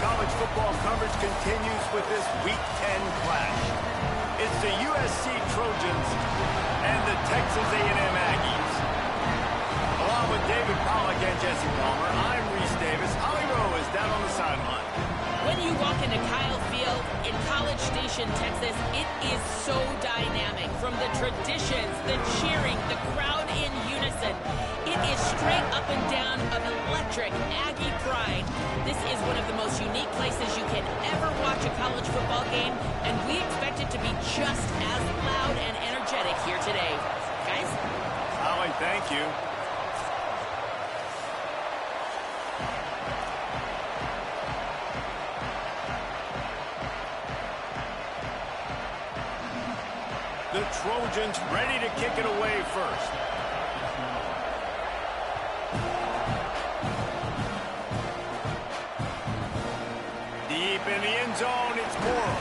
college football coverage continues with this Week 10 clash. It's the USC Trojans and the Texas A&M Aggies. Along with David Pollack and Jesse Palmer, I'm Reese Davis. Holly Rowe is down on the sideline. When you walk into Kyle Field in College Station, Texas, it is so dynamic. From the traditions, the cheering, the crowd in unison. It is straight up and down of electric Aggie pride. This is one of the most unique places you can ever watch a college football game, and we expect it to be just as loud and energetic here today. Guys? Holly, thank you. The Trojans ready to kick it away first. Deep in the end zone, it's Corral.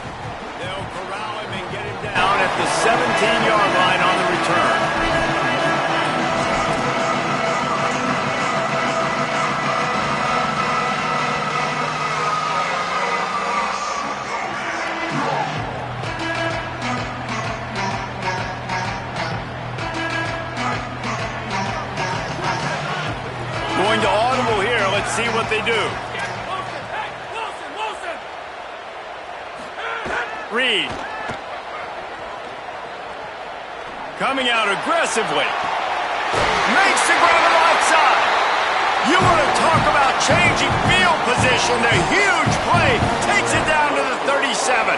They'll corral him and get him down at the 17-yard line on the return. Going to audible here. Let's see what they do. Reed. Coming out aggressively. Makes the grab outside. You want to talk about changing field position. A huge play. Takes it down to the 37.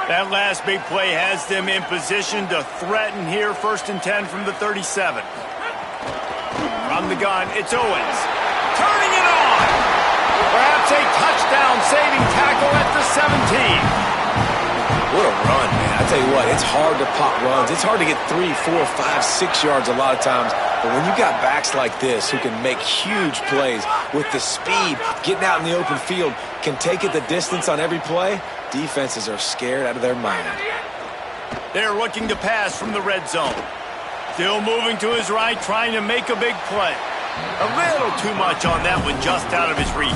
That last big play has them in position to threaten here. 1st and 10 from the 37. From the gun, it's Owens. Turning it on. Perhaps a touchdown-saving tackle at the 17. What a run, man. I tell you what, it's hard to pop runs. It's hard to get 3, 4, 5, 6 yards a lot of times. But when you got backs like this who can make huge plays with the speed, getting out in the open field, can take it the distance on every play, defenses are scared out of their mind. They're looking to pass from the red zone. Still moving to his right, trying to make a big play. A little too much on that one, just out of his reach.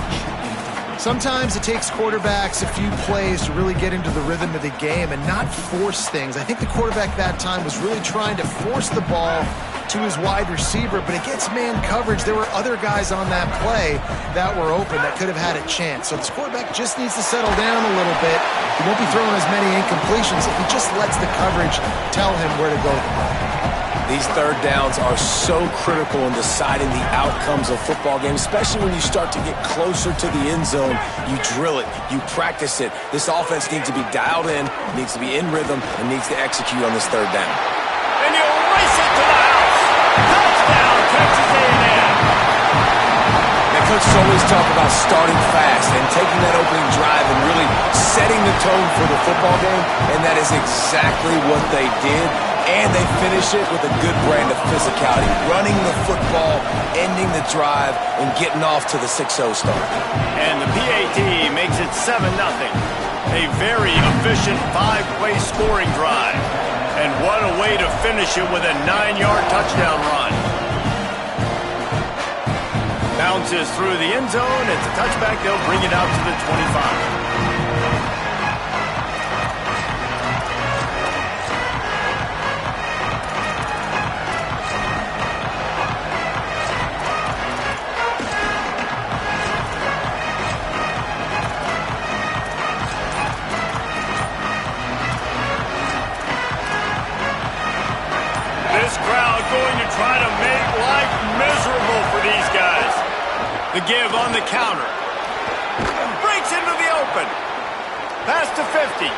Sometimes it takes quarterbacks a few plays to really get into the rhythm of the game and not force things. I think the quarterback that time was really trying to force the ball to his wide receiver, but against man coverage, there were other guys on that play that were open that could have had a chance. So this quarterback just needs to settle down a little bit. He won't be throwing as many incompletions if he just lets the coverage tell him where to go with the ball. These third downs are so critical in deciding the outcomes of football games, especially when you start to get closer to the end zone. You drill it, you practice it. This offense needs to be dialed in, needs to be in rhythm, and needs to execute on this third down. And he'll race it to the house. Touchdown, Texas A&M. Now, coaches always talk about starting fast and taking that opening drive and really setting the tone for the football game, and that is exactly what they did. And they finish it with a good brand of physicality, running the football, ending the drive, and getting off to the 6-0 start. And the PAT makes it 7-0. A very efficient 5-play scoring drive. And what a way to finish it with a 9-yard touchdown run. Bounces through the end zone. It's a touchback. They'll bring it out to the 25. Going to try to make life miserable for these guys. The give on the counter. Breaks into the open. Pass to 50.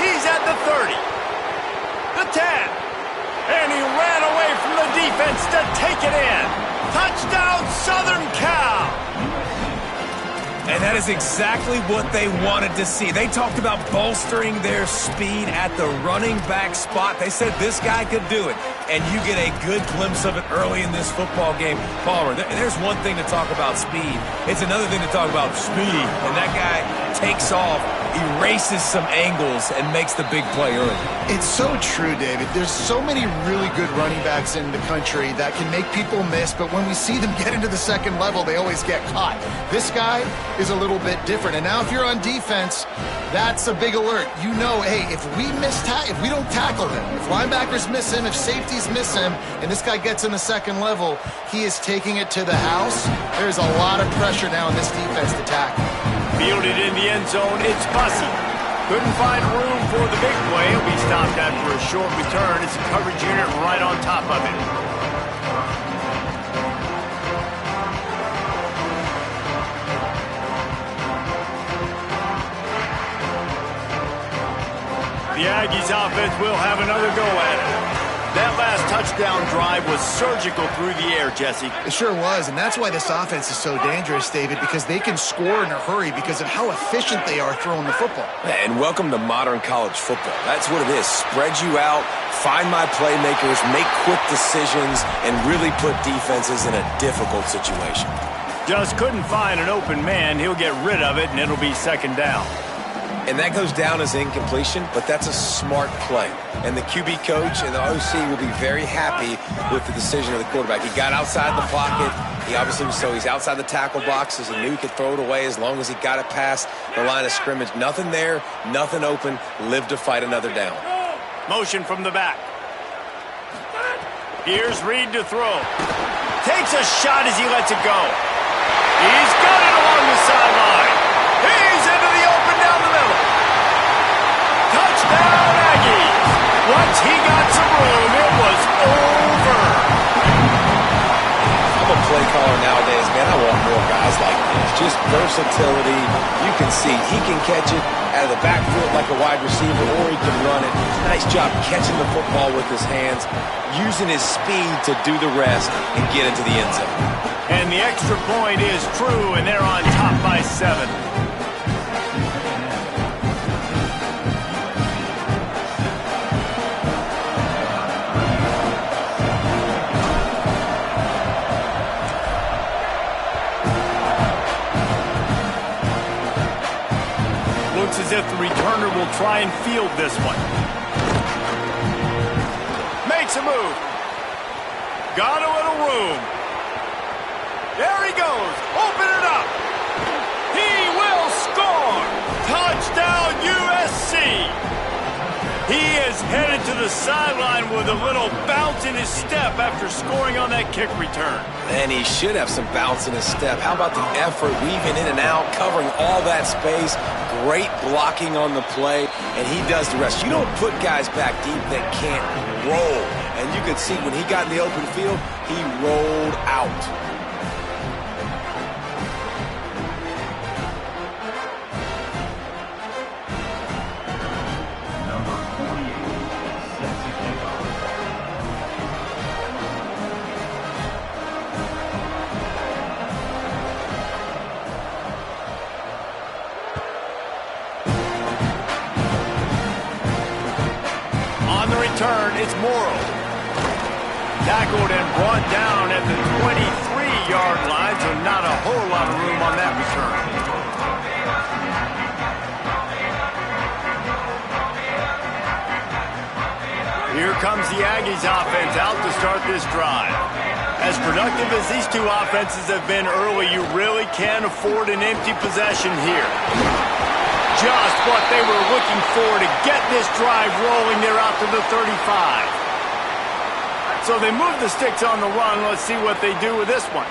He's at the 30. The 10. And he ran away from the defense to take it in. Touchdown, Southern Cal. And that is exactly what they wanted to see. They talked about bolstering their speed at the running back spot. They said this guy could do it. And you get a good glimpse of it early in this football game. Palmer, there's one thing to talk about speed. It's another thing to talk about speed. And that guy takes off erases some angles and makes the big play early. It's so true, David. There's so many really good running backs in the country that can make people miss, but when we see them get into the second level, they always get caught. This guy is a little bit different. And now if you're on defense, that's a big alert. You know, hey, if we don't tackle him, if linebackers miss him, if safeties miss him, and this guy gets in the second level, he is taking it to the house. There's a lot of pressure now in this defense to tackle. Fielded in the end zone, it's Bussey. Couldn't find room for the big play. He'll be stopped after a short return. It's a coverage unit right on top of it. The Aggies offense will have another go at it. That last touchdown drive was surgical through the air, Jesse. It sure was, and that's why this offense is so dangerous, David, because they can score in a hurry because of how efficient they are throwing the football. And welcome to modern college football. That's what it is. Spread you out, find my playmakers, make quick decisions, and really put defenses in a difficult situation. Just couldn't find an open man. He'll get rid of it, and it'll be second down. And that goes down as incompletion, but that's a smart play. And the QB coach and the OC will be very happy with the decision of the quarterback. He got outside the pocket. He's outside the tackle boxes. He knew he could throw it away as long as he got it past the line of scrimmage. Nothing there, nothing open. Live to fight another down. Motion from the back. Here's Reed to throw. Takes a shot as he lets it go. He's got it along the sideline. He's into the open down the middle. Touchdown, Aggies. Once he got some room, it was over. I'm a play caller nowadays, man. I want more guys like this. Just versatility. You can see he can catch it out of the backfield like a wide receiver, or he can run it. Nice job catching the football with his hands, using his speed to do the rest and get into the end zone. And the extra point is true, and they're on top by 7. Looks as if the returner will try and field this one. Makes a move. Got a little room. There he goes. Open it up. He will score. Touchdown, USC. He is headed to the sideline with a little bounce in his step after scoring on that kick return. And he should have some bounce in his step. How about the effort, weaving in and out, covering all that space. Great blocking on the play, and he does the rest. You don't put guys back deep that can't roll. And you could see when he got in the open field, he rolled out. Turn, it's Morrow. Tackled and brought down at the 23-yard line, so not a whole lot of room on that return. Here comes the Aggies offense out to start this drive. As productive as these two offenses have been early, you really can't afford an empty possession here. Just what they were looking for to get this drive rolling. They're out to the 35. So they move the sticks on the run. Let's see what they do with this one.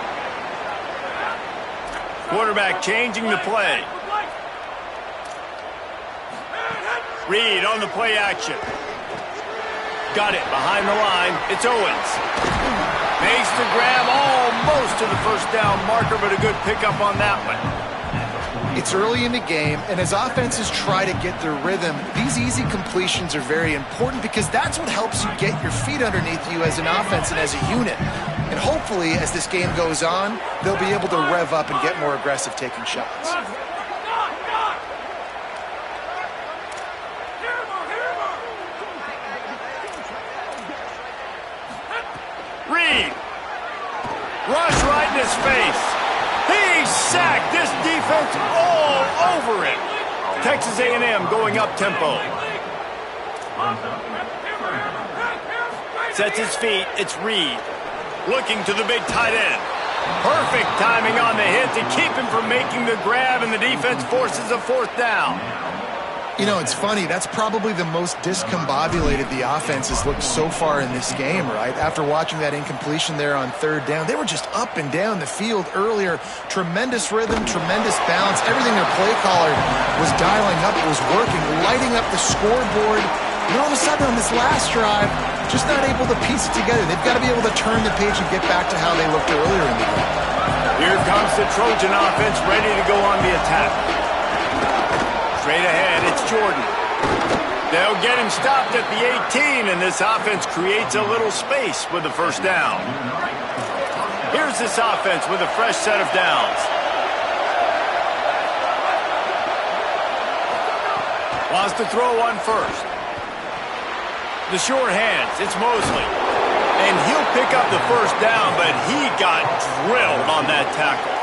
Quarterback changing the play. Reed on the play action. Got it behind the line. It's Owens. Makes the grab almost to the first down marker, but a good pickup on that one. It's early in the game, and as offenses try to get their rhythm, these easy completions are very important because that's what helps you get your feet underneath you as an offense and as a unit. And hopefully, as this game goes on, they'll be able to rev up and get more aggressive taking shots. Reed. Rush right in his face. He's sacked. This defense all over him. Texas A&M going up-tempo. Sets his feet. It's Reed. Looking to the big tight end. Perfect timing on the hit to keep him from making the grab, and the defense forces a fourth down. You know, it's funny. That's probably the most discombobulated the offense has looked so far in this game, right? After watching that incompletion there on third down, they were just up and down the field earlier. Tremendous rhythm, tremendous balance. Everything their play caller was dialing up, it was working, lighting up the scoreboard. And all of a sudden on this last drive, just not able to piece it together. They've got to be able to turn the page and get back to how they looked earlier in the game. Here comes the Trojan offense ready to go on the attack. Straight ahead, it's Jordan. They'll get him stopped at the 18, and this offense creates a little space with the first down. Here's this offense with a fresh set of downs. Wants to throw one first. The short hands, it's Mosley. And he'll pick up the first down, but he got drilled on that tackle.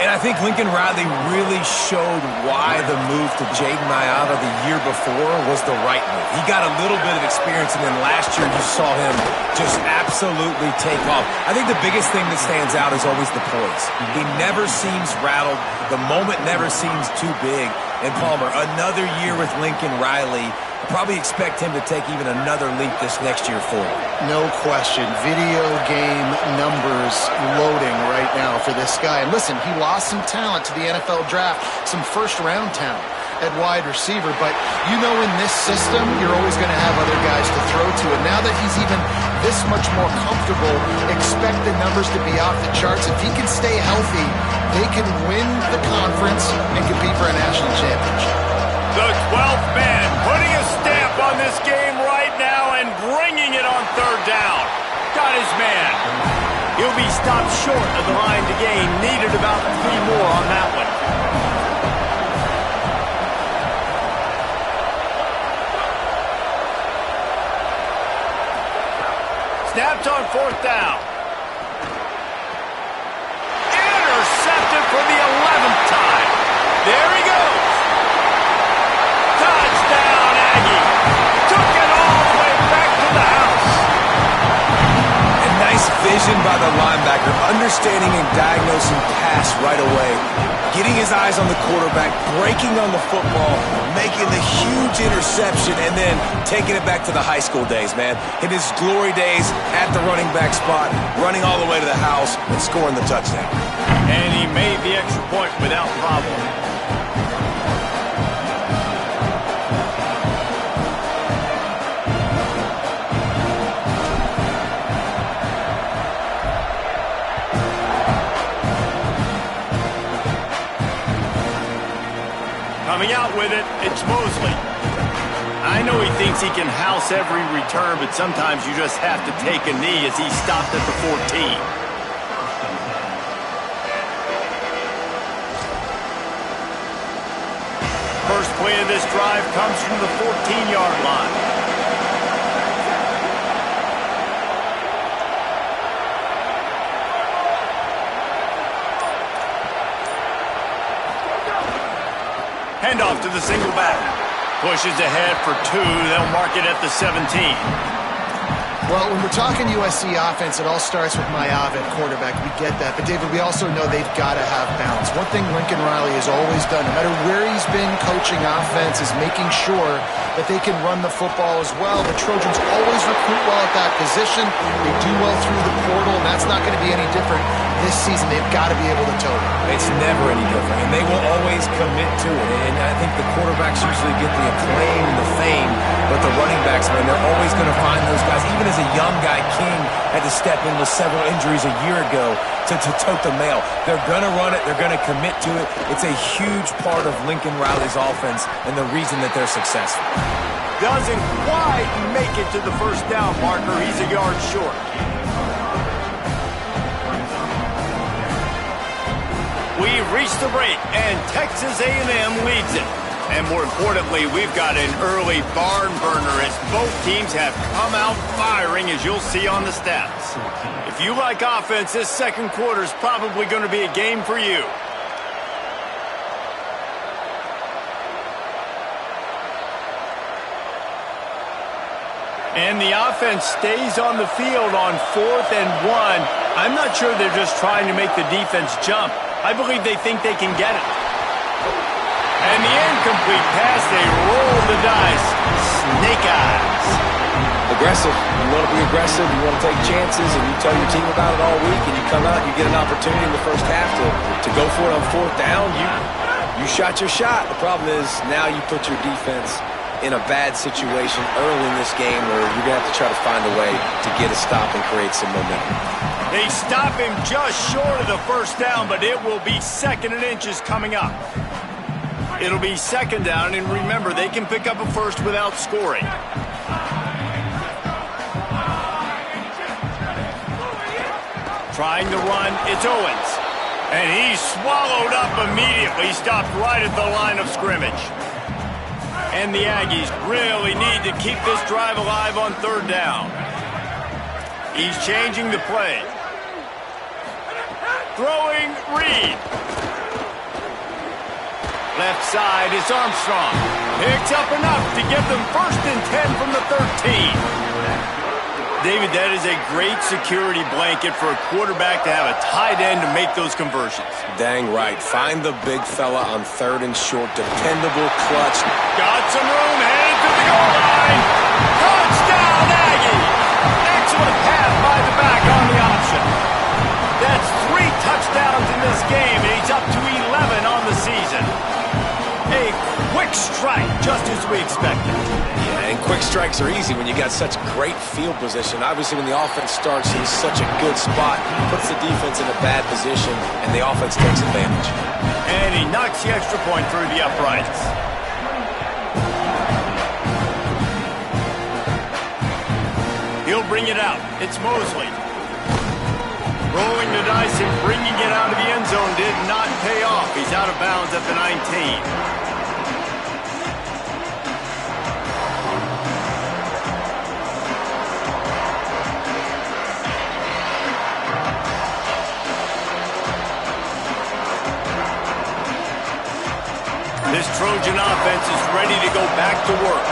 And I think Lincoln Riley really showed why the move to Jaden Mayava the year before was the right move. He got a little bit of experience, and then last year you saw him just absolutely take off. I think the biggest thing that stands out is always the poise. He never seems rattled. The moment never seems too big. And Palmer, another year with Lincoln Riley. Probably expect him to take even another leap this next year forward. No question. Video game numbers loading right now for this guy. And listen, he lost some talent to the NFL draft, some first-round talent at wide receiver. But you know in this system, you're always going to have other guys to throw to. And now that he's even this much more comfortable, expect the numbers to be off the charts. If he can stay healthy, they can win the conference and compete for a national championship. The 12th man putting a stamp on this game right now and bringing it on third down. Got his man. He'll be stopped short of the line to gain. Needed about 3 more on that one. Snapped on fourth down. Intercepted for the 11th time. There he goes. Touchdown, Aggie. Took it all the way back to the house. And nice vision by the linebacker, understanding and diagnosing pass right away. Getting his eyes on the quarterback, breaking on the football, making the huge interception, and then taking it back to the high school days, man. In his glory days at the running back spot, running all the way to the house and scoring the touchdown. And he made the extra point without problem. Coming out with it, it's Mosley. I know he thinks he can house every return, but sometimes you just have to take a knee as he stopped at the 14. First play of this drive comes from the 14-yard line. Handoff to the single back. Pushes ahead for 2. They'll mark it at the 17. Well, when we're talking USC offense, it all starts with Mayava at quarterback. We get that. But, David, we also know they've got to have balance. One thing Lincoln Riley has always done, no matter where he's been coaching offense, is making sure that they can run the football as well. The Trojans always recruit well at that position. They do well through the portal, and that's not going to be any different this season. They've got to be able to tote it. It's never any different, and they will always commit to it. And I think the quarterbacks usually get the acclaim and the fame, but the running backs, man, they're always going to find those guys. Even as a young guy, King had to step in with several injuries a year ago to tote the mail. They're going to run it. They're going to commit to it. It's a huge part of Lincoln Riley's offense and the reason that they're successful. Doesn't quite make it to the first down marker. He's a yard short. We've reached the break, and Texas A&M leads it. And more importantly, we've got an early barn burner as both teams have come out firing, as you'll see on the stats. If you like offense, this second quarter is probably going to be a game for you. And the offense stays on the field on 4th and 1. I'm not sure they're just trying to make the defense jump. I believe they think they can get it. And the incomplete pass, they roll the dice. Snake eyes. Aggressive. You want to be aggressive, you want to take chances, and you tell your team about it all week, and you come out, you get an opportunity in the first half to go for it on 4th down. You shot your shot. The problem is now you put your defense in a bad situation early in this game where you're going to have to try to find a way to get a stop and create some momentum. They stop him just short of the first down, but it will be 2nd and inches coming up. It'll be 2nd down, and remember, they can pick up a first without scoring. Trying to run, it's Owens. And he's swallowed up immediately, stopped right at the line of scrimmage. And the Aggies really need to keep this drive alive on 3rd down. He's changing the play. Throwing Reed. Left side is Armstrong. Picks up enough to give them 1st and 10 from the 13. David, that is a great security blanket for a quarterback to have a tight end to make those conversions. Dang right. Find the big fella on 3rd and short. Dependable, clutch. Got some room, headed to the goal line. Touchdown, Aggie! Excellent pass by the back on the option. That's 3 touchdowns in this game, and he's up to 11 on the season. A quick strike, just as we expected. Yeah, and quick strikes are easy when you got such great field position. Obviously, when the offense starts in such a good spot, puts the defense in a bad position, and the offense takes advantage. And he knocks the extra point through the uprights. He'll bring it out. It's Mosley. Rolling the dice and bringing it out of the end zone did not pay off. He's out of bounds at the 19. This Trojan offense is ready to go back to work.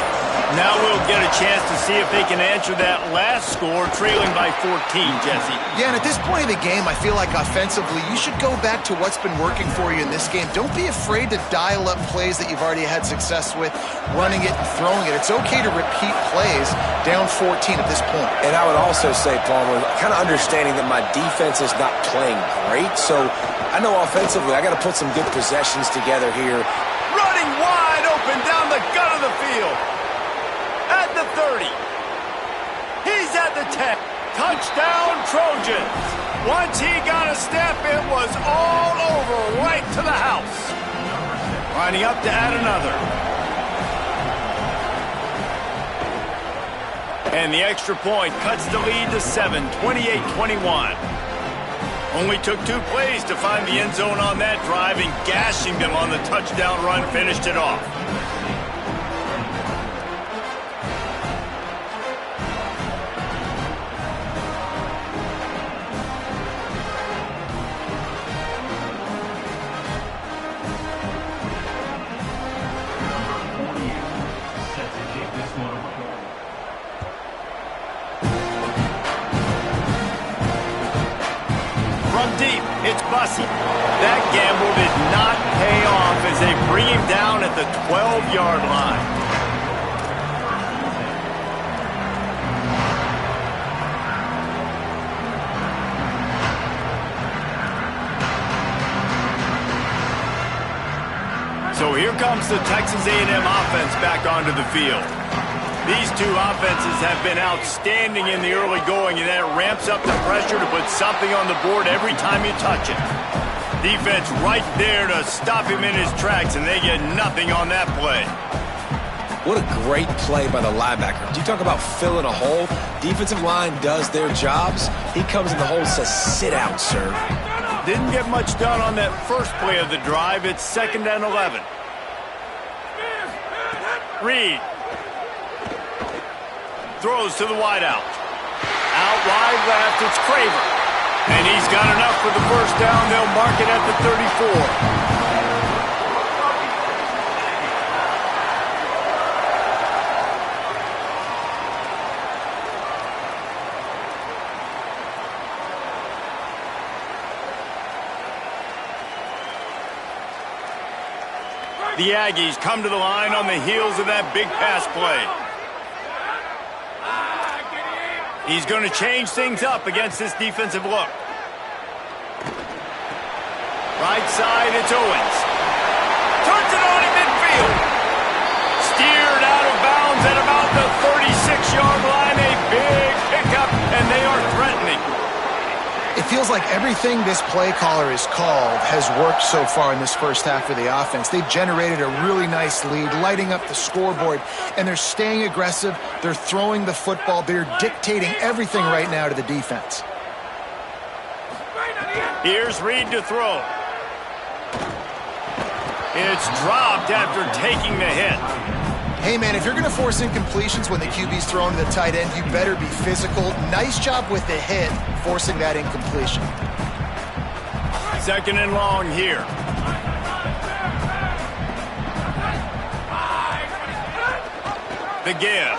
Now we'll get a chance to see if they can answer that last score, trailing by 14, Jesse. Yeah, and at this point in the game, I feel like offensively, you should go back to what's been working for you in this game. Don't be afraid to dial up plays that you've already had success with, running it and throwing it. It's okay to repeat plays down 14 at this point. And I would also say, Palmer, kind of understanding that my defense is not playing great, so I know offensively I got to put some good possessions together here. Running wide open down the gut of the field. At the 30. He's at the 10. Touchdown, Trojans. Once he got a step, it was all over, right to the house. Lining up to add another. And the extra point cuts the lead to 7, 28-21. Only took 2 plays to find the end zone on that drive, and gashing them on the touchdown run finished it off. From deep, it's Bussey. That gamble did not pay off as they bring him down at the 12-yard line. So here comes the Texas A&M offense back onto the field. These 2 offenses have been outstanding in the early going, and that ramps up the pressure to put something on the board every time you touch it. Defense right there to stop him in his tracks, and they get nothing on that play. What a great play by the linebacker. Do you talk about filling a hole? Defensive line does their jobs. He comes in the hole and says, sit out, sir. Didn't get much done on that first play of the drive. It's 2nd and 11. Reed. Throws to the wideout. Out wide left, it's Craver. And he's got enough for the first down. They'll mark it at the 34. The Aggies come to the line on the heels of that big pass play. He's going to change things up against this defensive look. Right side, it's Owens. Turns it on in midfield. Steered out of bounds at about the 36-yard line. A big pickup, and they are threatening. It feels like everything this play caller has called has worked so far in this first half of the offense. They've generated a really nice lead, lighting up the scoreboard, and they're staying aggressive. They're throwing the football. They're dictating everything right now to the defense. Here's Reed to throw. It's dropped after taking the hit. Hey, man, if you're going to force incompletions when the QB's thrown to the tight end, you better be physical. Nice job with the hit, forcing that incompletion. 2nd and long here. The give.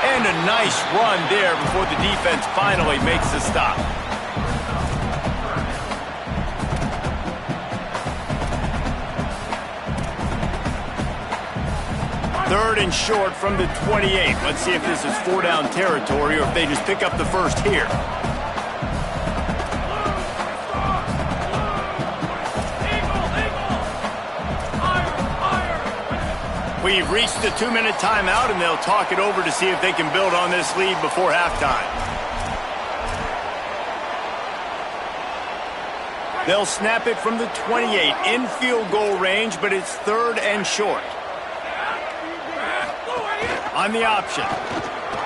And a nice run there before the defense finally makes the stop. 3rd and short from the 28. Let's see if this is 4-down territory or if they just pick up the first here. We've reached the 2-minute timeout, and they'll talk it over to see if they can build on this lead before halftime. They'll snap it from the 28 in field goal range, but it's 3rd and short. On the option.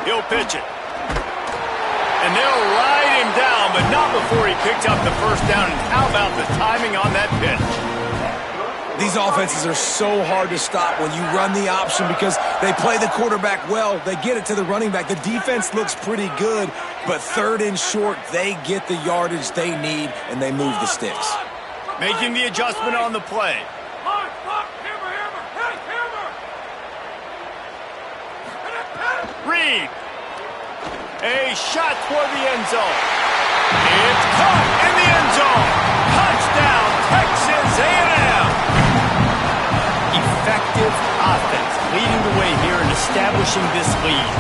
He'll pitch it. And they'll ride him down, but not before he picked up the first down. And how about the timing on that pitch? These offenses are so hard to stop when you run the option because they play the quarterback well. They get it to the running back. The defense looks pretty good, but 3rd and short, they get the yardage they need, and they move the sticks. Making the adjustment on the play. Reed. A shot toward the end zone. It's caught in the end zone. Touchdown, Texas A&M. Effective offense, leading the way here and establishing this lead.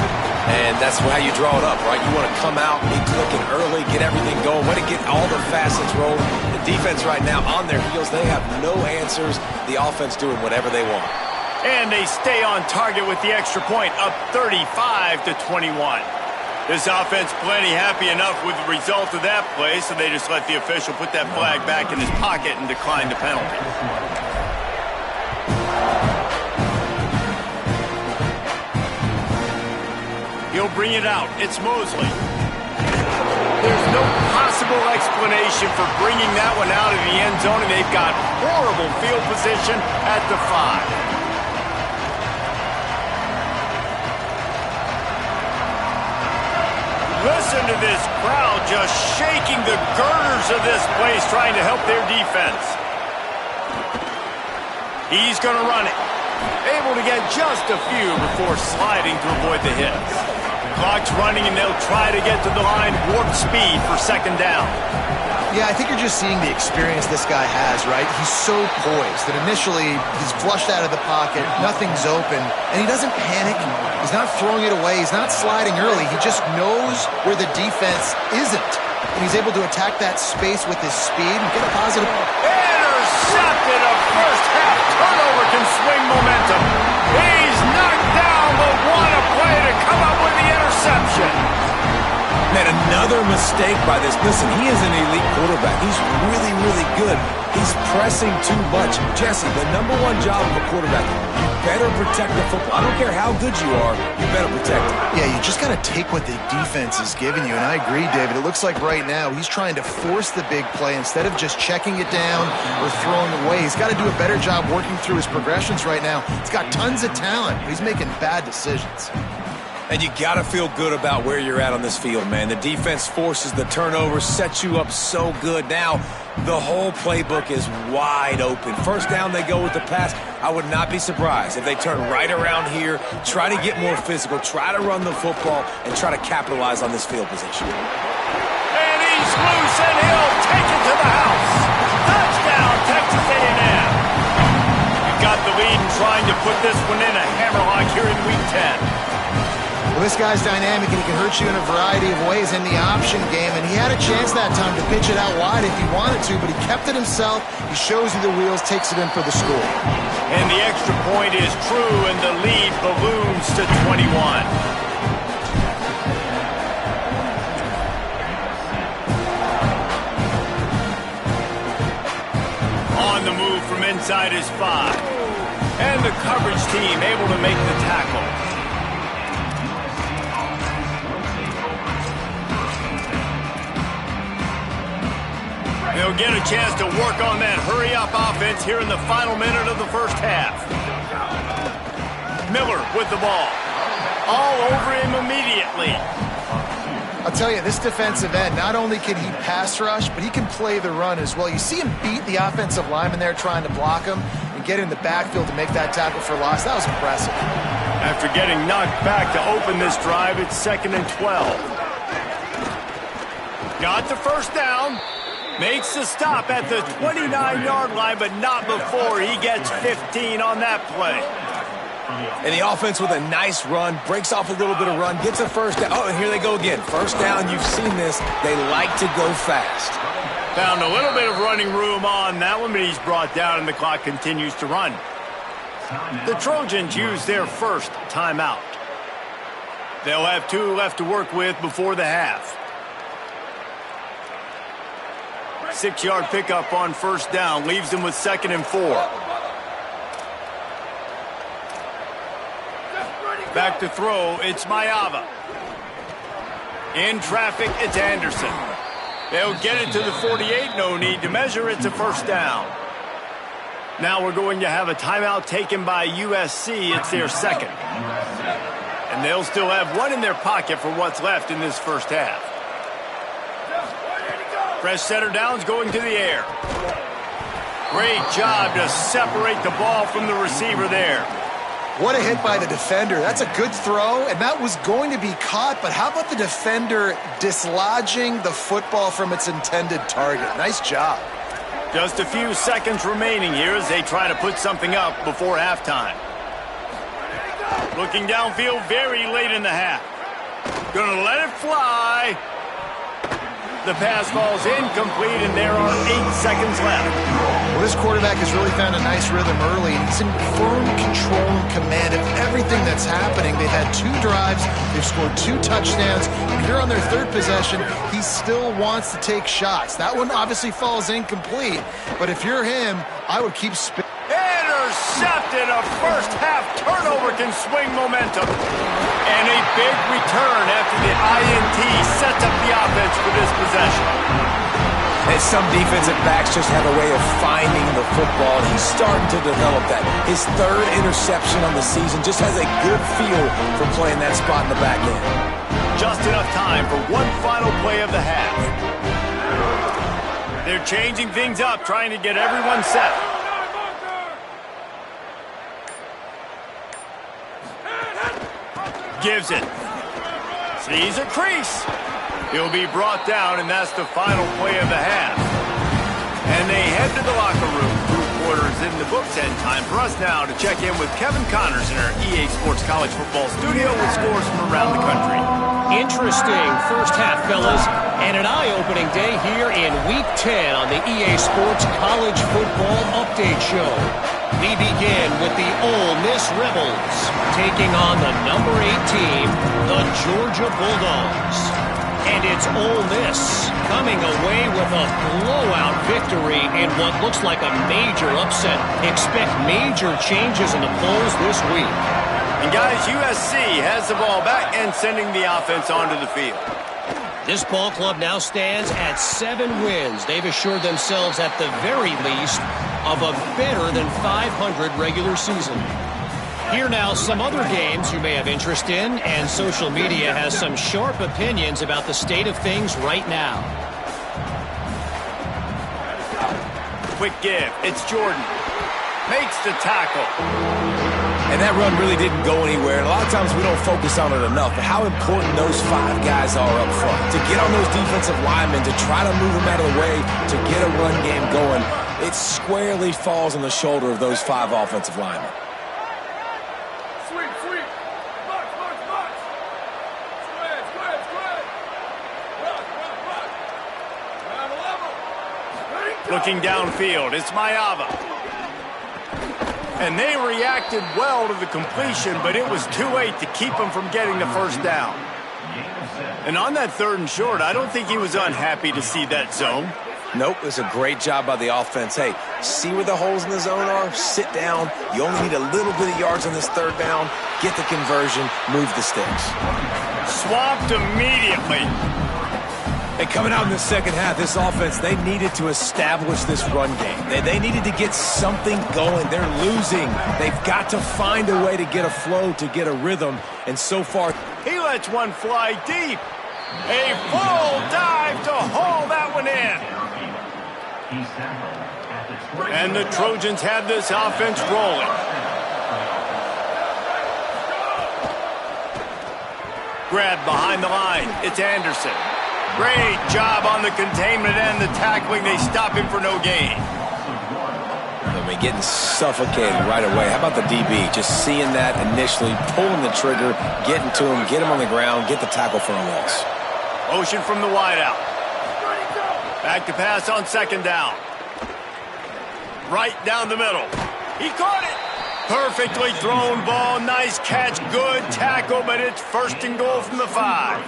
And that's how you draw it up, right? You want to come out, be clicking early, get everything going, want to get all the facets rolling. The defense right now on their heels, they have no answers. The offense doing whatever they want. And they stay on target with the extra point, up 35-21. This offense plenty happy enough with the result of that play, so they just let the official put that flag back in his pocket and decline the penalty. He'll bring it out. It's Mosley. There's no possible explanation for bringing that one out of the end zone, and they've got horrible field position at the 5. Listen to this crowd just shaking the girders of this place, trying to help their defense. He's going to run it. Able to get just a few before sliding to avoid the hits. Clock's running, and they'll try to get to the line warp speed for 2nd down. Yeah, I think you're just seeing the experience this guy has, right? He's so poised that initially he's flushed out of the pocket, nothing's open, and he doesn't panic. He's not throwing it away. He's not sliding early. He just knows where the defense isn't, and he's able to attack that space with his speed and get a positive. Intercepted. A first-half turnover can swing momentum. He's knocked down, but what a play to come up with the interception. Man, another mistake by this. Listen, he is an elite quarterback. He's really, really good. He's pressing too much. Jesse, the #1 job of a quarterback, you better protect the football. I don't care how good you are, you better protect it. Yeah, you just got to take what the defense is giving you, and I agree, David. It looks like right now he's trying to force the big play instead of just checking it down or throwing away. He's got to do a better job working through his progressions right now. He's got tons of talent, but he's making bad decisions. And you got to feel good about where you're at on this field, man. The defense forces the turnover, sets you up so good. Now, the whole playbook is wide open. First down, they go with the pass. I would not be surprised if they turn right around here, try to get more physical, try to run the football, and try to capitalize on this field position. And he's loose, and he'll take it to the house. Touchdown, Texas. Texas A&M. You've got the lead and trying to put this one in a hammerlock here in Week 10. Well, this guy's dynamic, and he can hurt you in a variety of ways in the option game, and he had a chance that time to pitch it out wide if he wanted to, but he kept it himself. He shows you the wheels, takes it in for the score. And the extra point is true, and the lead balloons to 21. On the move from inside his 5. And the coverage team able to make the tackle. They'll get a chance to work on that hurry-up offense here in the final minute of the first half. Miller with the ball. All over him immediately. I'll tell you, this defensive end, not only can he pass rush, but he can play the run as well. You see him beat the offensive lineman there trying to block him and get in the backfield to make that tackle for loss. That was impressive. After getting knocked back to open this drive, it's 2nd and 12. Got the first down. Makes the stop at the 29-yard line, but not before he gets 15 on that play. And the offense with a nice run, breaks off a little bit of run, gets a first down. Oh, and here they go again. First down, you've seen this. They like to go fast. Found a little bit of running room on that one, but he's brought down and the clock continues to run. The Trojans use their first timeout. They'll have 2 left to work with before the half. 6-yard pickup on first down. Leaves them with 2nd and 4. Back to throw. It's Mayava. In traffic, it's Anderson. They'll get it to the 48. No need to measure. It's a first down. Now we're going to have a timeout taken by USC. It's their 2nd. And they'll still have 1 in their pocket for what's left in this first half. Fresh center downs going to the air. Great job to separate the ball from the receiver there. What a hit by the defender. That's a good throw, and that was going to be caught, but how about the defender dislodging the football from its intended target? Nice job. Just a few seconds remaining here as they try to put something up before halftime. Looking downfield very late in the half. Gonna let it fly. The pass falls incomplete, and there are 8 seconds left. Well, this quarterback has really found a nice rhythm early, and he's in firm control and command of everything that's happening. They've had 2 drives. They've scored 2 touchdowns. And here on their 3rd possession, he still wants to take shots. That one obviously falls incomplete, but if you're him, I would keep spinning. Intercepted. A first-half turnover can swing momentum. And a big return after the INT sets up the offense for this possession. And some defensive backs just have a way of finding the football, and he's starting to develop that. His 3rd interception on the season, just has a good feel for playing that spot in the back end. Just enough time for one final play of the half. They're changing things up, trying to get everyone set. Gives it. Sees a crease. He'll be brought down, and that's the final play of the half. And they head to the locker room. 2 quarters in the books, and time for us now to check in with Kevin Connors in our EA Sports College Football studio with scores from around the country. Interesting first half, fellas, and an eye-opening day here in Week 10 on the EA Sports College Football Update Show. We begin with the Ole Miss Rebels taking on the number 8 team, the Georgia Bulldogs. And it's Ole Miss coming away with a blowout victory in what looks like a major upset. Expect major changes in the polls this week. And guys, USC has the ball back and sending the offense onto the field. This ball club now stands at 7 wins. They've assured themselves at the very least of a better than 500 regular season. Here now some other games you may have interest in, and social media has some sharp opinions about the state of things right now. Quick give. It's Jordan. Makes the tackle. And that run really didn't go anywhere. And a lot of times we don't focus on it enough, but how important those 5 guys are up front. To get on those defensive linemen, to try to move them out of the way, to get a run game going. it squarely falls on the shoulder of those 5 offensive linemen. Looking downfield, it's Maiava. And they reacted well to the completion, but it was too late to keep them from getting the first down. And on that 3rd and short, I don't think he was unhappy to see that zone. Nope, it was a great job by the offense. Hey, see where the holes in the zone are? Sit down. You only need a little bit of yards on this 3rd down. Get the conversion, move the sticks. Swamped immediately. And coming out in the second half, this offense, they needed to establish this run game. They needed to get something going. They're losing. They've got to find a way to get a flow, to get a rhythm. And so far, he lets one fly deep. A full dive to haul that one in. And the Trojans have this offense rolling. Grab behind the line. It's Anderson. Great job on the containment and the tackling. They stop him for no gain. I mean, getting suffocated right away. How about the DB? Just seeing that initially, pulling the trigger, getting to him, get him on the ground, get the tackle for a loss. Motion from the wideout. Back to pass on 2nd down. Right down the middle. He caught it. Perfectly thrown ball. Nice catch. Good tackle, but it's 1st and goal from the 5.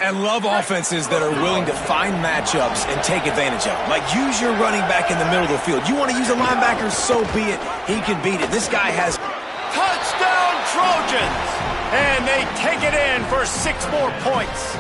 And love offenses that are willing to find matchups and take advantage of them. Like, use your running back in the middle of the field. You want to use a linebacker, so be it. He can beat it. This guy has... Touchdown, Trojans! And they take it in for 6 more points.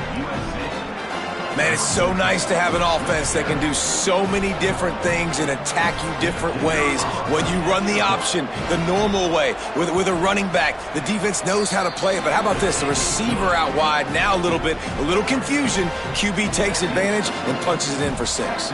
Man, it's so nice to have an offense that can do so many different things and attack you different ways. When you run the option the normal way with a running back, the defense knows how to play it. But how about this? The receiver out wide, now a little confusion. QB takes advantage and punches it in for 6.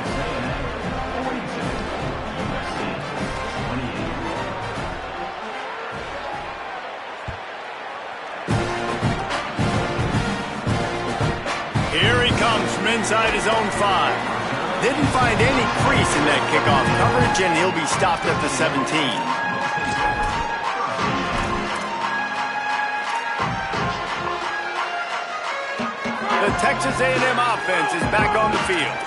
Here he comes from inside his own 5. Didn't find any crease in that kickoff coverage, and he'll be stopped at the 17. The Texas A&M offense is back on the field.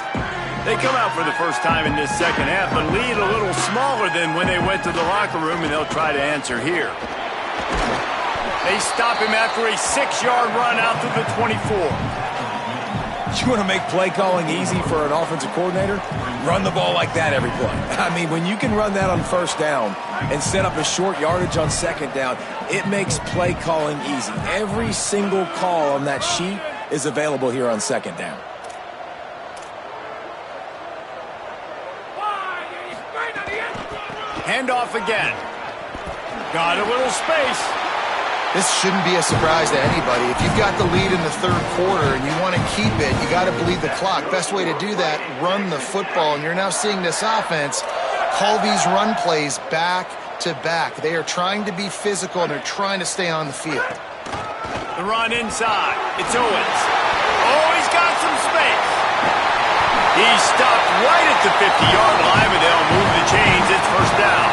They come out for the first time in this second half, but lead a little smaller than when they went to the locker room, and they'll try to answer here. They stop him after a 6-yard run out to the 24. You want to make play calling easy for an offensive coordinator? Run the ball like that every play. I mean, when you can run that on 1st down and set up a short yardage on 2nd down, it makes play calling easy. Every single call on that sheet is available here on 2nd down. Handoff again. Got a little space. This shouldn't be a surprise to anybody. If you've got the lead in the 3rd quarter and you want to keep it, you got to bleed the clock. Best way to do that, run the football. And you're now seeing this offense call these run plays back to back. They are trying to be physical, and they're trying to stay on the field. The run inside. It's Owens. Oh, he's got some space. He's stopped right at the 50-yard line, but they'll move the chains. It's 1st down.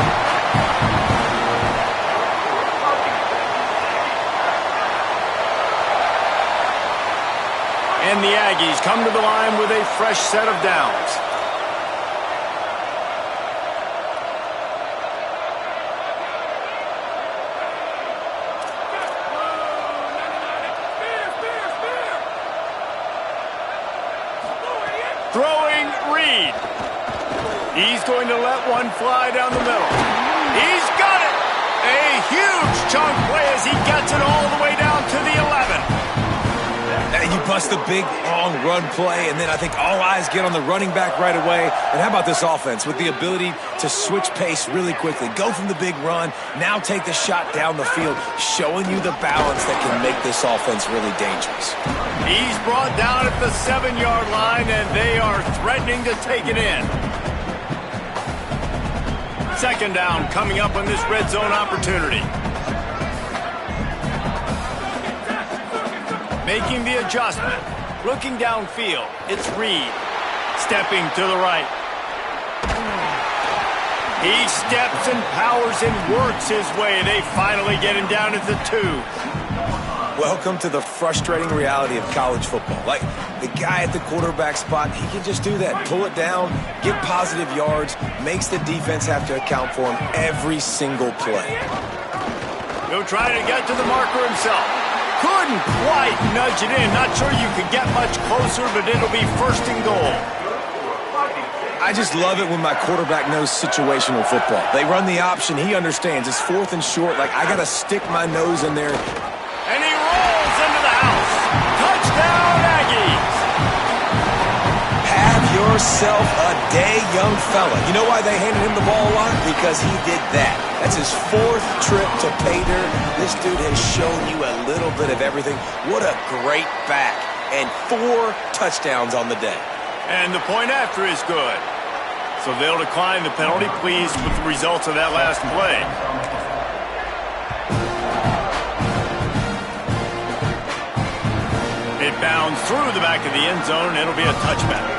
And the Aggies come to the line with a fresh set of downs. Throwing Reed. He's going to let one fly down the middle. He's got it. A huge chunk play as he gets it all the way down to the 11. You bust a big, long run play, and then I think all eyes get on the running back right away. And how about this offense with the ability to switch pace really quickly, go from the big run, now take the shot down the field, showing you the balance that can make this offense really dangerous. He's brought down at the 7-yard line, and they are threatening to take it in. 2nd down coming up on this red zone opportunity. Making the adjustment. Looking downfield. It's Reed. Stepping to the right. He steps and powers and works his way. They finally get him down at the 2. Welcome to the frustrating reality of college football. Like, the guy at the quarterback spot, he can just do that. Pull it down, get positive yards, makes the defense have to account for him every single play. He'll try to get to the marker himself. Couldn't quite nudge it in. Not sure you could get much closer, but it'll be 1st and goal. I just love it when my quarterback knows situational football. They run the option. He understands. It's 4th and short. Like, I got to stick my nose in there. And he rolls into the house. Touchdown, Aggies. Have yourself a day, young fella. You know why they handed him the ball a lot? Because he did that. That's his 4th trip to pay dirt. This dude has shown you a little bit of everything. What a great back. And 4 touchdowns on the day. And the point after is good. So they'll decline the penalty, pleased with the results of that last play. It bounds through the back of the end zone, and it'll be a touchback.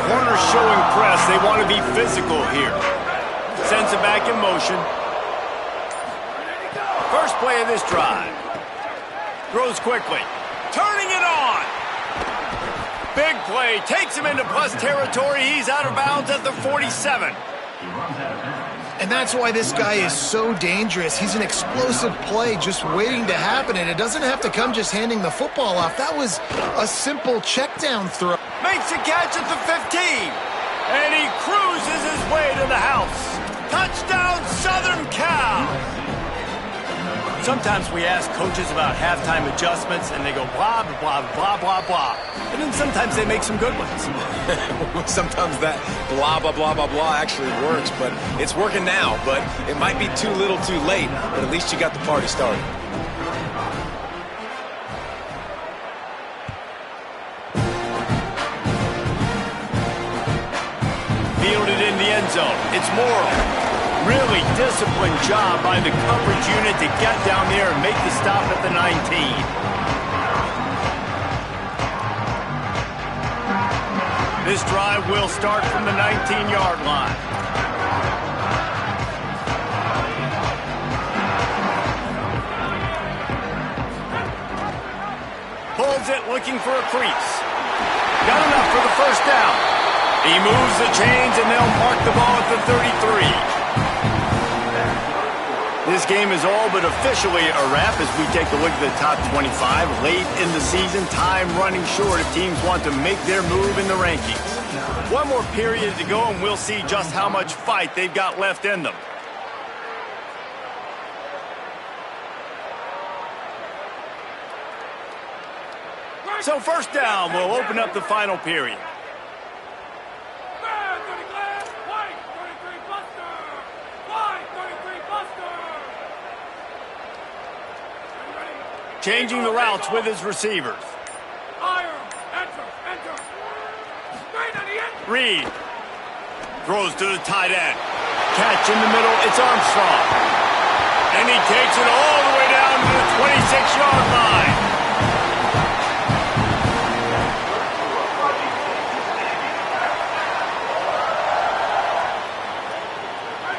Corner showing press. They want to be physical here. Sends it back in motion. First play of this drive. Throws quickly. Turning it on. Big play. Takes him into plus territory. He's out of bounds at the 47. And that's why this guy is so dangerous. He's an explosive play just waiting to happen, and it doesn't have to come just handing the football off. That was a simple check down throw. Makes a catch at the 15. And he cruises his way to the house. Touchdown, Southern Cal! Sometimes we ask coaches about halftime adjustments, and they go blah, blah, blah, blah, blah. And then sometimes they make some good ones. Sometimes that blah, blah, blah, blah, blah actually works, but it's working now. But it might be too little too late, but at least you got the party started. Fielded in the end zone. It's Morrow. Really disciplined job by the coverage unit to get down there and make the stop at the 19. This drive will start from the 19-yard line. Pulls it, looking for a crease. Got enough for the 1st down. He moves the chains, and they'll mark the ball at the 33. This game is all but officially a wrap as we take a look at the top 25. Late in the season, time running short if teams want to make their move in the rankings. One more period to go, and we'll see just how much fight they've got left in them. So 1st down will open up the final period. Changing the routes with his receivers. Reed throws to the tight end. Catch in the middle, it's Armstrong. And he takes it all the way down to the 26-yard line.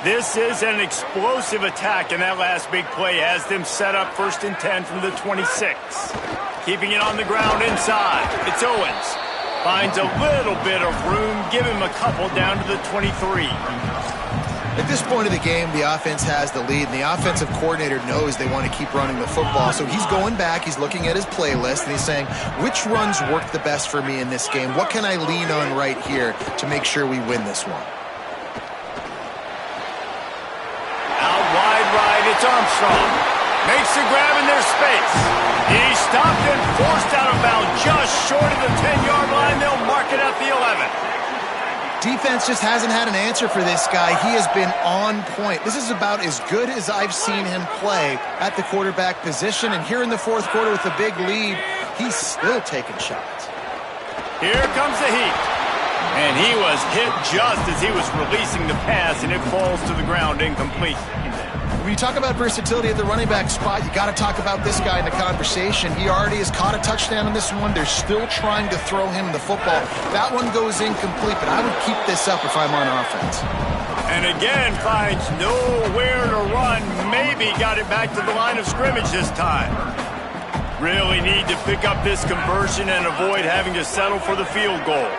This is an explosive attack, and that last big play has them set up 1st and 10 from the 26. Keeping it on the ground inside. It's Owens. Finds a little bit of room. Give him a couple down to the 23. At this point of the game, the offense has the lead, and the offensive coordinator knows they want to keep running the football. So he's going back, he's looking at his playlist, and he's saying, which runs work the best for me in this game? What can I lean on right here to make sure we win this one? It's Armstrong. Makes the grab in their space. He's stopped and forced out of bounds just short of the 10-yard line. They'll mark it at the 11. Defense just hasn't had an answer for this guy. He has been on point. This is about as good as I've seen him play at the quarterback position. And here in the 4th quarter with a big lead, he's still taking shots. Here comes the heat. And he was hit just as he was releasing the pass, and it falls to the ground incomplete. When you talk about versatility at the running back spot, you got to talk about this guy in the conversation. He already has caught a touchdown on this one. They're still trying to throw him the football. That one goes incomplete, but I would keep this up if I'm on offense. And again, finds nowhere to run. Maybe got it back to the line of scrimmage this time. Really need to pick up this conversion and avoid having to settle for the field goal.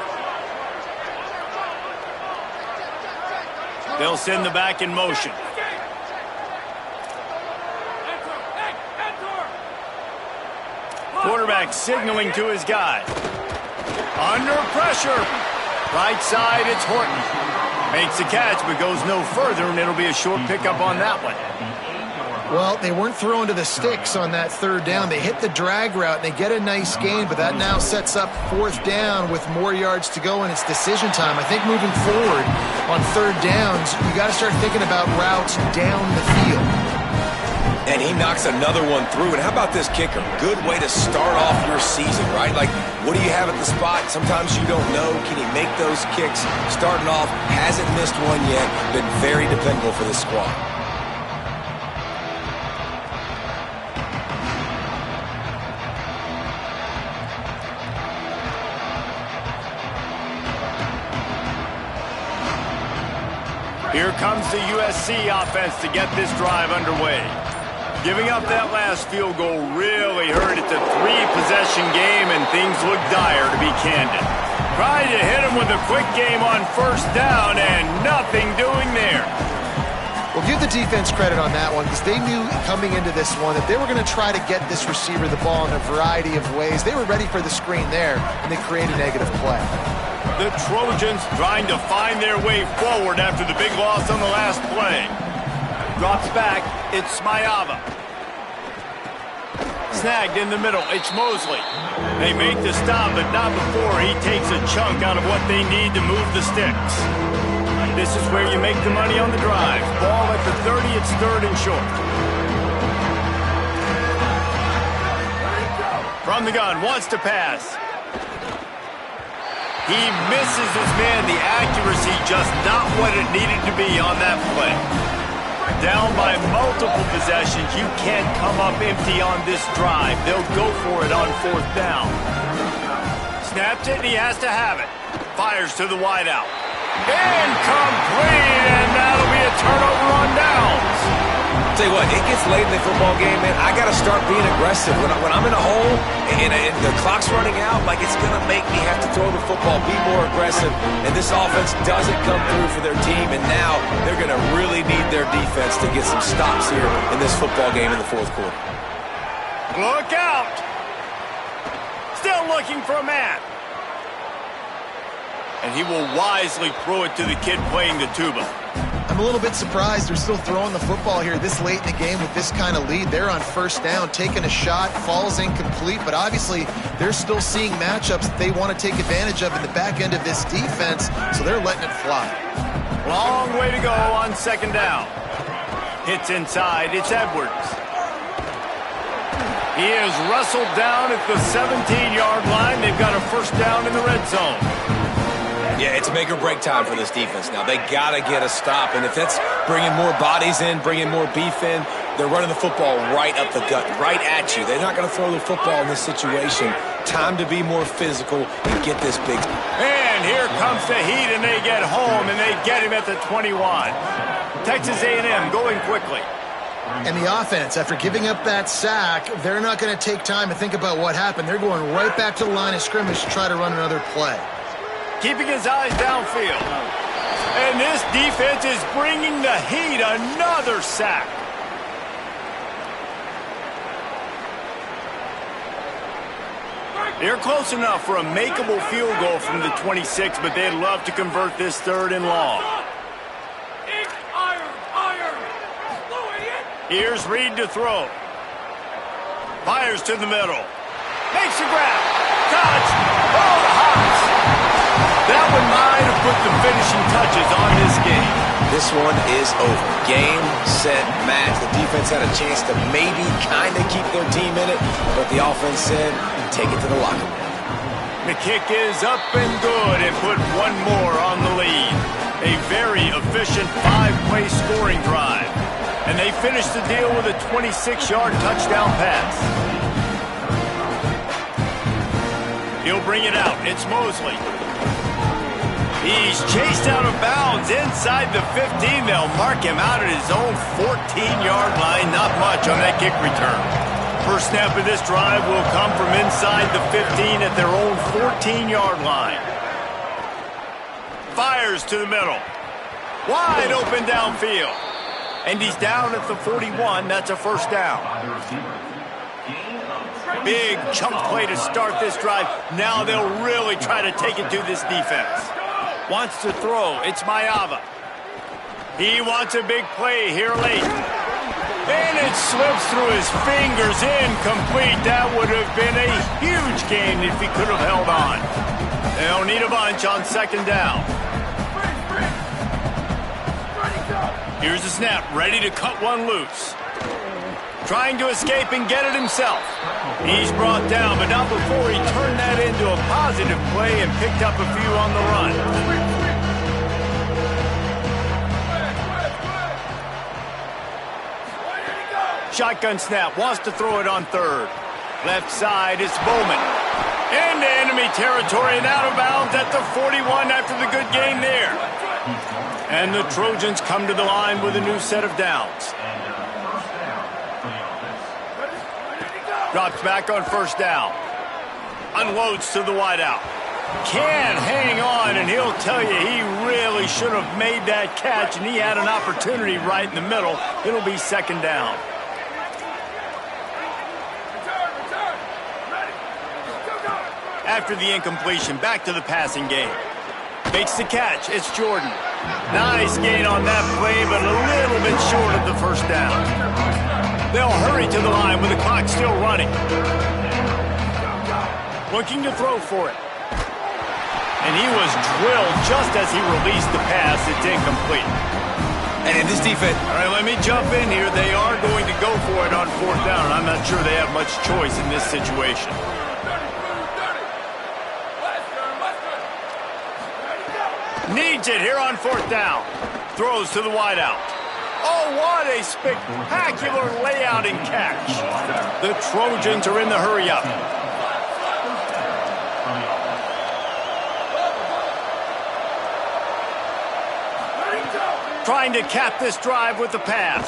They'll send the back in motion. Quarterback signaling to his guy. Under pressure. Right side, it's Horton. Makes the catch, but goes no further, and it'll be a short pickup on that one. Well, they weren't throwing to the sticks on that third down. They hit the drag route, and they get a nice gain, but that now sets up fourth down with more yards to go, and it's decision time. I think moving forward on third downs, you got to start thinking about routes down the field. And he knocks another one through. And how about this kicker? Good way to start off your season, right? Like, what do you have at the spot? Sometimes you don't know. Can he make those kicks? Starting off, hasn't missed one yet. Been very dependable for this squad. Here comes the USC offense to get this drive underway. Giving up that last field goal really hurt. It's a three-possession game, and things look dire, to be candid. Trying to hit him with a quick game on first down, and nothing doing there. Well, give the defense credit on that one, because they knew coming into this one that they were going to try to get this receiver the ball in a variety of ways. They were ready for the screen there, and they created a negative play. The Trojans trying to find their way forward after the big loss on the last play. Drops back, it's Smayava. Snagged in the middle, it's Mosley. They make the stop, but not before he takes a chunk out of what they need to move the sticks. This is where you make the money on the drive. Ball at the 30, it's third and short. From the gun, wants to pass. He misses his man. The accuracy just not what it needed to be on that play. Down by multiple possessions, you can't come up empty on this drive. They'll go for it on fourth down. Snaps it, and he has to have it. Fires to the wideout. Incomplete, and that'll be a turnover on downs. Tell you what, it gets late in the football game, man. I got to start being aggressive. When I'm in a hole and the clock's running out, like, it's going to make me have to throw the football, be more aggressive. And this offense doesn't come through for their team, and now they're going to really need their defense to get some stops here in this football game in the fourth quarter. Look out! Still looking for a man. And he will wisely throw it to the kid playing the tuba. I'm a little bit surprised they're still throwing the football here this late in the game with this kind of lead. They're on first down, taking a shot, falls incomplete, but obviously they're still seeing matchups that they want to take advantage of in the back end of this defense, so they're letting it fly. Long way to go on second down. Hits inside, it's Edwards. He is wrestled down at the 17-yard line. They've got a first down in the red zone. Yeah, it's make or break time for this defense now. They got to get a stop, and if that's bringing more bodies in, bringing more beef in, they're running the football right up the gut, right at you. They're not going to throw the football in this situation. Time to be more physical and get this big. And here comes the heat, and they get home, and they get him at the 21. Texas A&M going quickly. And the offense, after giving up that sack, they're not going to take time to think about what happened. They're going right back to the line of scrimmage to try to run another play. Keeping his eyes downfield. And this defense is bringing the heat. Another sack. They're close enough for a makeable field goal from the 26, but they'd love to convert this third and long. Here's Reed to throw. Fires to the middle. Makes a grab. Touch. Oh, the hops. That one might have put the finishing touches on this game. This one is over. Game, set, match. The defense had a chance to maybe kind of keep their team in it, but the offense said, take it to the locker room. The kick is up and good, and put one more on the lead. A very efficient 5-play scoring drive. And they finish the deal with a 26-yard touchdown pass. He'll bring it out. It's Mosley. He's chased out of bounds inside the 15. They'll mark him out at his own 14-yard line. Not much on that kick return. First snap of this drive will come from inside the 15 at their own 14-yard line. Fires to the middle. Wide open downfield. And he's down at the 41. That's a first down. Big chunk play to start this drive. Now they'll really try to take it to this defense. Wants to throw. It's Mayava. He wants a big play here late. And it slips through his fingers. Incomplete. That would have been a huge gain if he could have held on. They'll need a bunch on second down. Here's the snap. Ready to cut one loose. Trying to escape and get it himself. He's brought down, but not before he turned that into a positive play and picked up a few on the run. Shotgun snap. Wants to throw it on third. Left side, it's Bowman. Into enemy territory and out of bounds at the 41 after the good game there. And the Trojans come to the line with a new set of downs. Drops back on first down. Unloads to the wideout. Can hang on, and he'll tell you he really should have made that catch, and he had an opportunity right in the middle. It'll be second down. After the incompletion, back to the passing game. Makes the catch. It's Jordan. Nice gain on that play, but a little bit short of the first down. They'll hurry to the line with the clock still running. Looking to throw for it. And he was drilled just as he released the pass. It's incomplete. And in this defense... All right, let me jump in here. They are going to go for it on fourth down. I'm not sure they have much choice in this situation. Needs it here on fourth down. Throws to the wideout. Oh, what a spectacular layout and catch. The Trojans are in the hurry-up. Trying to cap this drive with the pass.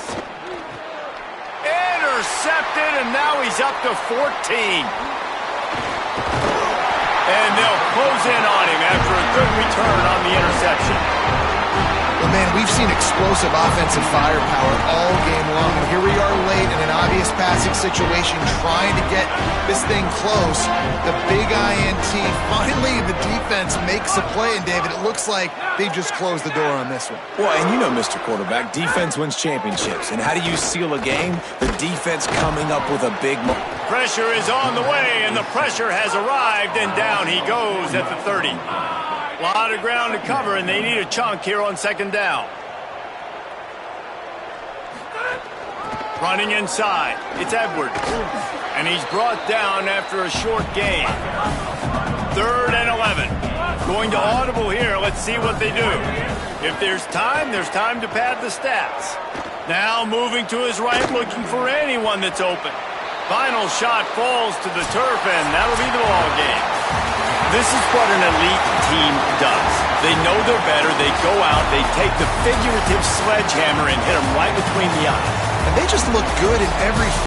Intercepted, and now he's up to 14. And they'll close in on him after a good return on the interception. Well, man, we've seen explosive offensive firepower all game long, and here we are late in an obvious passing situation trying to get this thing close. The big INT, finally the defense makes a play, and David, it looks like they've just closed the door on this one. Well, and you know, Mr. Quarterback, defense wins championships. And how do you seal a game? The defense coming up with a big moment. Pressure is on the way, and the pressure has arrived, and down he goes at the 30. A lot of ground to cover, and they need a chunk here on second down. Running inside, it's Edwards. And he's brought down after a short gain. 3rd and 11. Going to audible here. Let's see what they do. If there's time to pad the stats. Now moving to his right, looking for anyone that's open. Final shot falls to the turf, and that'll be the ball game. This is what an elite team does. They know they're better. They go out, they take the figurative sledgehammer and hit them right between the eyes. And they just look good in every